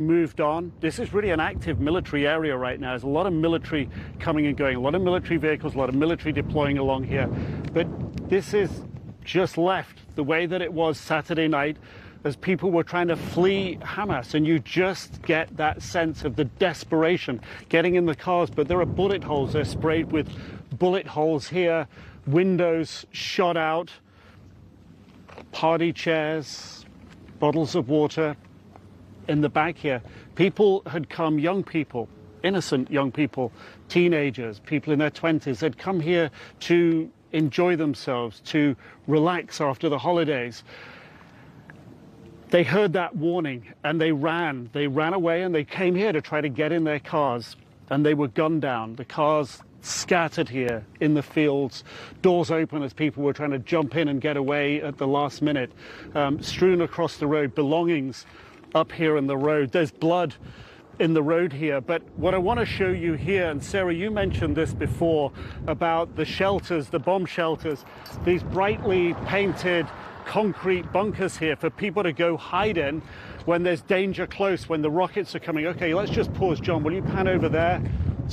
moved on. This is really an active military area right now. There's a lot of military coming and going, a lot of military vehicles, a lot of military deploying along here. But this is just left the way that it was Saturday night as people were trying to flee Hamas, and you just get that sense of the desperation getting in the cars. But there are bullet holes. They're sprayed with bullet holes here, windows shot out, party chairs, bottles of water. In the back here, people had come, young people, innocent young people, teenagers, people in their 20s, had come here to enjoy themselves, to relax after the holidays. They heard that warning and they ran away, and they came here to try to get in their cars, and they were gunned down. The cars scattered here in the fields, doors open as people were trying to jump in and get away at the last minute, strewn across the road, belongings up here in the road. There's blood in the road here. But what I want to show you here, and Sarah, you mentioned this before about the shelters, the bomb shelters, these brightly painted concrete bunkers here for people to go hide in when there's danger close, when the rockets are coming. Okay, let's just pause. John, will you pan over there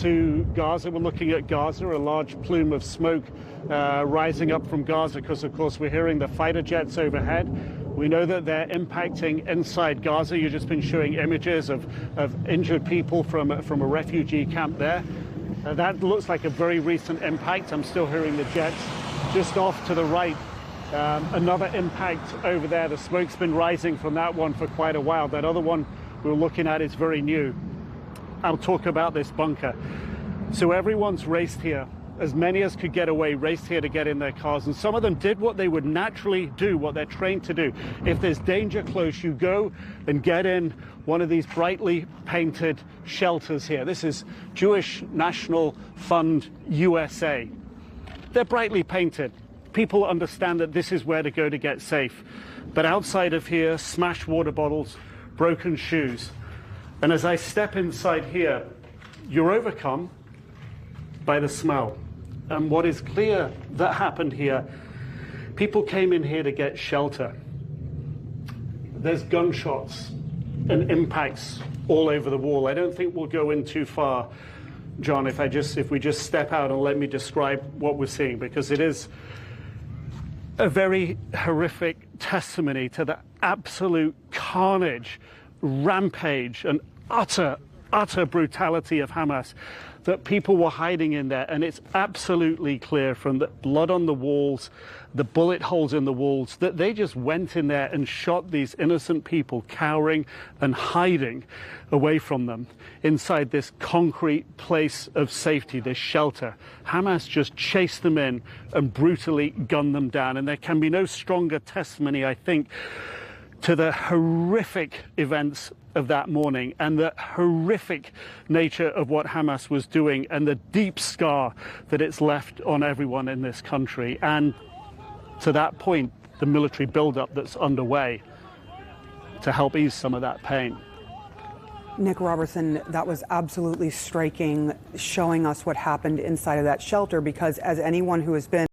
to Gaza? We're looking at Gaza, a large plume of smoke rising up from Gaza because, of course, we're hearing the fighter jets overhead. We know that they're impacting inside Gaza. You've just been showing images of injured people from a refugee camp there. That looks like a very recent impact. I'm still hearing the jets. Just off to the right, another impact over there. The smoke's been rising from that one for quite a while. That other one we're looking at is very new. I'll talk about this bunker. So everyone's raced here. As many as could get away raced here to get in their cars, and some of them did what they would naturally do, what they're trained to do. If there's danger close, you go and get in one of these brightly painted shelters here. This is Jewish National Fund USA. They're brightly painted. People understand that this is where to go to get safe. But outside of here, smashed water bottles, broken shoes. And as I step inside here, you're overcome by the smell. And what is clear that happened here, people came in here to get shelter. There's gunshots and impacts all over the wall. I don't think we'll go in too far, John, if we just step out and let me describe what we're seeing, because it is a very horrific testimony to the absolute carnage, rampage, and utter brutality of Hamas, that people were hiding in there. And it's absolutely clear from the blood on the walls, the bullet holes in the walls, that they just went in there and shot these innocent people cowering and hiding away from them inside this concrete place of safety, this shelter. Hamas just chased them in and brutally gunned them down. And there can be no stronger testimony, I think, to the horrific events of that morning and the horrific nature of what Hamas was doing and the deep scar that it's left on everyone in this country. And to that point, the military buildup that's underway to help ease some of that pain. Nic Robertson, that was absolutely striking, showing us what happened inside of that shelter, because as anyone who has been